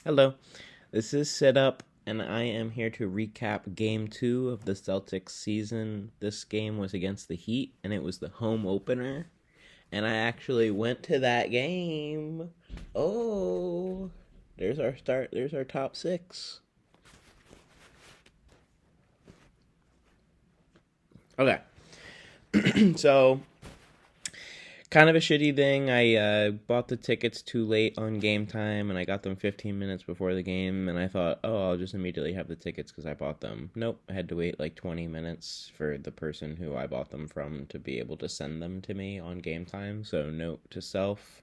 Hello, this is Sit Up, and I am here to recap Game 2 of the Celtics season. This game was against the Heat, and it was the home opener. And I actually went to that game. Oh, there's our start. There's our top six. Okay, so kind of a shitty thing. I bought the tickets too late on game time, and I got them 15 minutes before the game. And I thought, oh, I'll just immediately have the tickets because I bought them. Nope, I had to wait like 20 minutes for the person who I bought them from to be able to send them to me on game time. So, note to self,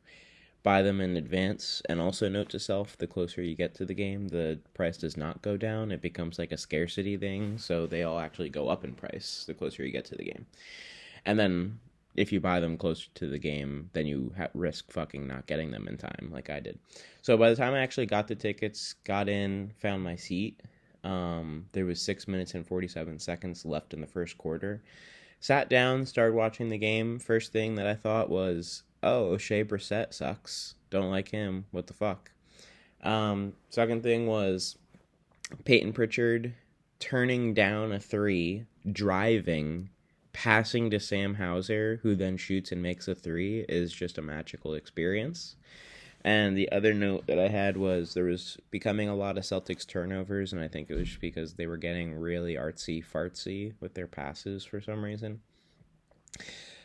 buy them in advance. And also, note to self, the closer you get to the game, the price does not go down. It becomes like a scarcity thing. So, they all actually go up in price the closer you get to the game. And then if you buy them closer to the game, then you risk fucking not getting them in time, like I did. So by the time I actually got the tickets, got in, found my seat, there was 6 minutes and 47 seconds left in the first quarter. Sat down, started watching the game. First thing that I thought was, oh, O'Shea Brissett sucks. Don't like him. What the fuck? Second thing was Peyton Pritchard turning down a three, driving, passing to Sam Hauser, who then shoots and makes a three, is just a magical experience. And the other note that I had was there was becoming a lot of Celtics turnovers, and I think it was just because they were getting really artsy fartsy with their passes for some reason.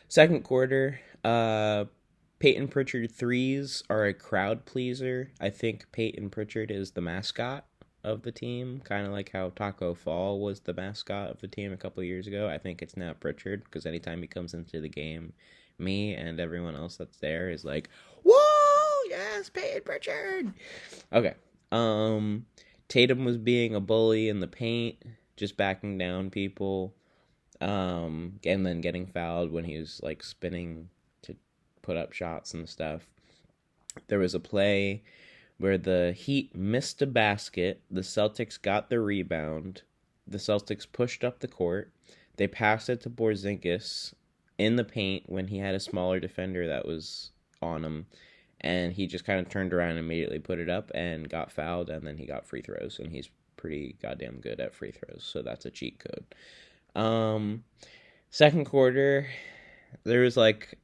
Second quarter, Peyton Pritchard threes are a crowd pleaser. I think Peyton Pritchard is the mascot of the team, kind of like how Taco Fall was the mascot of the team a couple of years ago. I think it's now Pritchard because anytime he comes into the game, me and everyone else that's there is like, "Whoa, yes, Peyton Pritchard." Okay. Tatum was being a bully in the paint, just backing down people, and then getting fouled when he was like spinning to put up shots and stuff. There was a play where the Heat missed a basket. The Celtics got the rebound. The Celtics pushed up the court. They passed it to Porzingis in the paint when he had a smaller defender that was on him. And he just kind of turned around and immediately put it up and got fouled. And then he got free throws. And he's pretty goddamn good at free throws. So that's a cheat code. Second quarter, there was like,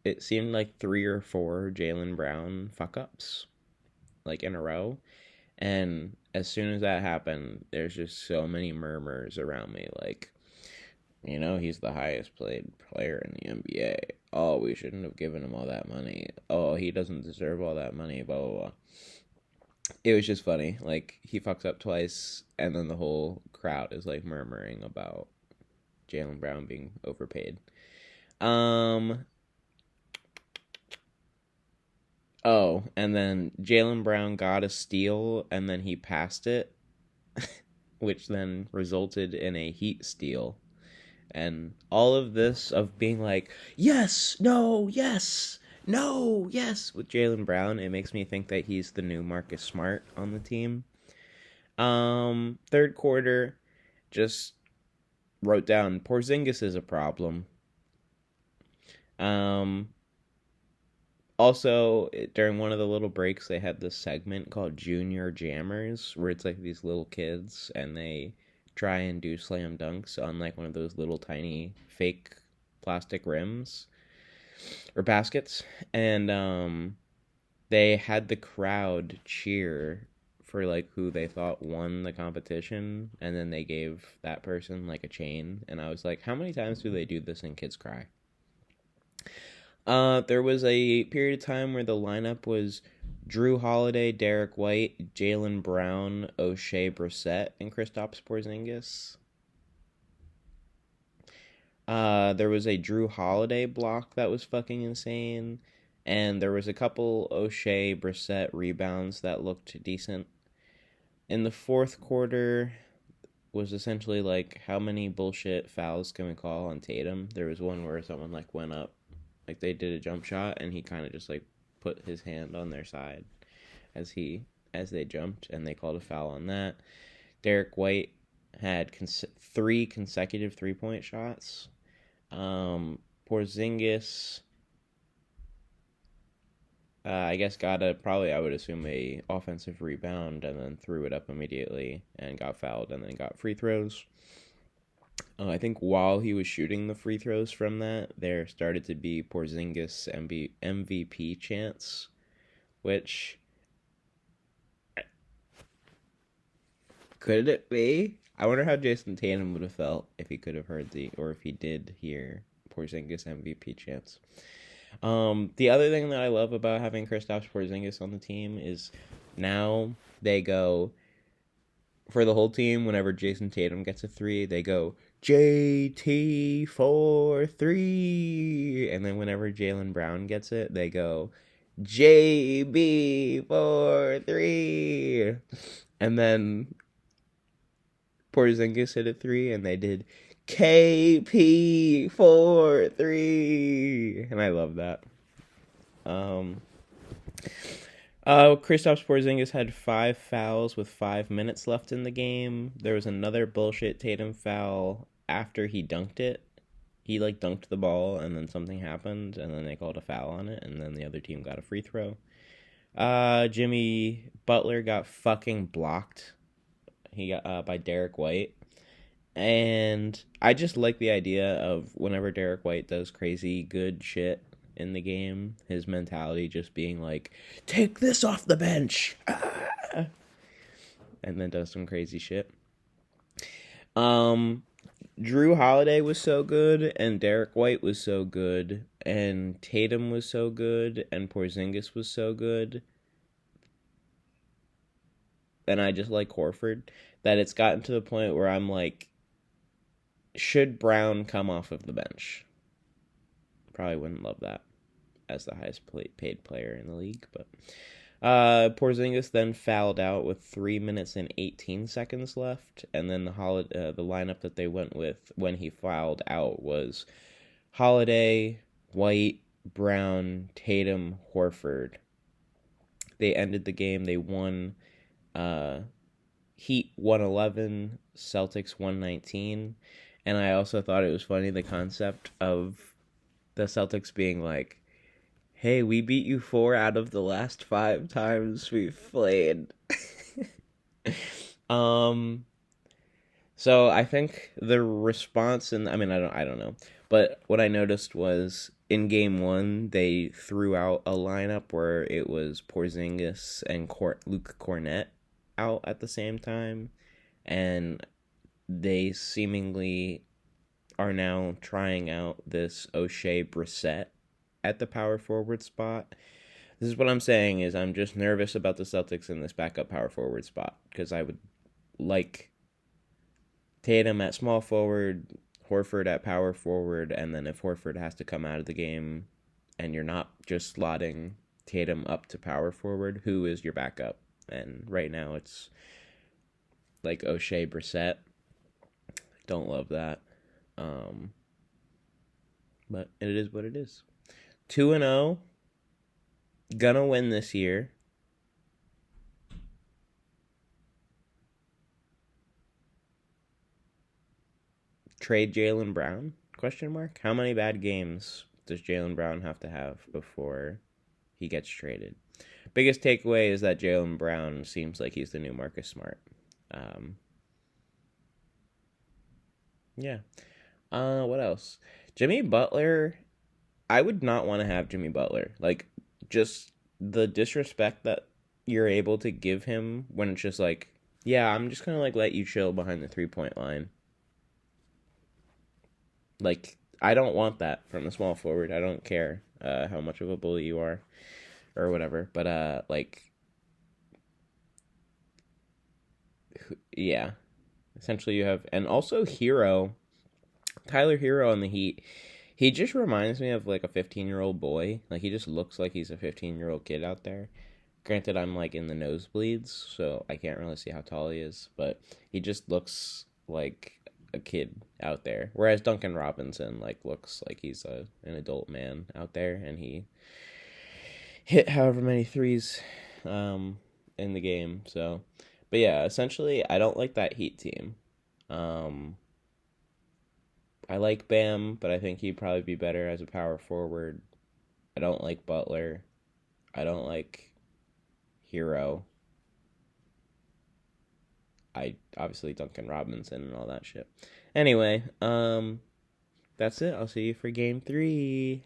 it seemed like 3 or 4 Jaylen Brown fuck ups like in a row. And as soon as that happened, there's just so many murmurs around me, like, he's the highest paid player in the NBA. Oh, we shouldn't have given him all that money. Oh, he doesn't deserve all that money, blah, blah, blah. It was just funny. Like, he fucks up twice, and then the whole crowd is, like, murmuring about Jaylen Brown being overpaid. Um, Oh, and then Jaylen Brown got a steal, and then he passed it, which then resulted in a Heat steal. And all of this of being like, yes, no, yes, no, yes, with Jaylen Brown, it makes me think that he's the new Marcus Smart on the team. Third quarter, just wrote down Porzingis is a problem. Um, Also, during one of the little breaks, they had this segment called Junior Jammers, where it's like these little kids and they try and do slam dunks on like one of those little tiny fake plastic rims or baskets. And they had the crowd cheer for like who they thought won the competition, and then they gave that person like a chain. And I was like, how many times do they do this and kids cry? There was a period of time where the lineup was Drew Holiday, Derek White, Jaylen Brown, O'Shea Brissett, and Kristaps Porzingis. There was a Drew Holiday block that was fucking insane, and there was a couple O'Shea Brissett rebounds that looked decent. In the fourth quarter was essentially like, how many bullshit fouls can we call on Tatum? There was one where someone like went up, like they did a jump shot, and he kind of just like put his hand on their side as they jumped, and they called a foul on that. Derek White had 3 consecutive 3-point shots. Porzingis I guess got a probably I would assume a offensive rebound and then threw it up immediately and got fouled and then got free throws. I think while he was shooting the free throws from that, there started to be Porzingis MVP chants, which could it be? I wonder how Jason Tatum would have felt if he could have heard or if he did hear Porzingis MVP chants. The other thing that I love about having Kristaps Porzingis on the team is now they go for the whole team. Whenever Jason Tatum gets a three, they go JT for three, and then whenever Jaylen Brown gets it, they go JB for three, and then Porzingis hit a three, and they did KP for three, and I love that. Kristaps Porzingis had 5 fouls with 5 minutes left in the game. There was another bullshit Tatum foul after he dunked it. He dunked the ball, and then something happened, and then they called a foul on it, and then the other team got a free throw. Jimmy Butler got fucking blocked. He got by Derek White. And I just like the idea of whenever Derek White does crazy good shit in the game, his mentality just being like, take this off the bench. Ah! And then does some crazy shit. Drew Holiday was so good, and Derek White was so good, and Tatum was so good, and Porzingis was so good. And I just like Horford, that it's gotten to the point where I'm like, should Brown come off of the bench? Probably wouldn't love that as the highest paid player in the league, but Porzingis then fouled out with 3 minutes and 18 seconds left, and then the lineup that they went with when he fouled out was Holiday, White, Brown, Tatum, Horford. They ended the game. They won. Heat 111, Celtics 119, and I also thought it was funny the concept of the Celtics being like, hey, we beat you 4 out of the last 5 times we've played. So I think the response, and I mean, I don't know, but what I noticed was in game 1 they threw out a lineup where it was Porzingis and Luke Cornett out at the same time, and they seemingly are now trying out this O'Shea Brissett at the power forward spot. This is what I'm saying is I'm just nervous about the Celtics in this backup power forward spot, because I would like Tatum at small forward, Horford at power forward, and then if Horford has to come out of the game and you're not just slotting Tatum up to power forward, who is your backup? And right now it's like O'Shea Brissett. Don't love that. But it is what it is. 2-0. Gonna win this year. Trade Jaylen Brown? Question mark. How many bad games does Jaylen Brown have to have before he gets traded? Biggest takeaway is that Jaylen Brown seems like he's the new Marcus Smart. Yeah. What else? Jimmy Butler. I would not want to have Jimmy Butler. Like, just the disrespect that you're able to give him when it's just like, yeah, I'm just gonna let you chill behind the 3-point line. Like, I don't want that from a small forward. I don't care how much of a bully you are or whatever. But yeah. Essentially you have, and also Tyler Hero on the Heat. He just reminds me of a 15-year-old boy. Like, he just looks like he's a 15-year-old kid out there. Granted, I'm in the nosebleeds, so I can't really see how tall he is, but he just looks like a kid out there. Whereas Duncan Robinson looks like he's an adult man out there, and he hit however many threes in the game. So, but yeah, essentially, I don't like that Heat team. I like Bam, but I think he'd probably be better as a power forward. I don't like Butler. I don't like Hero. I obviously Duncan Robinson and all that shit. Anyway, that's it. I'll see you for game 3.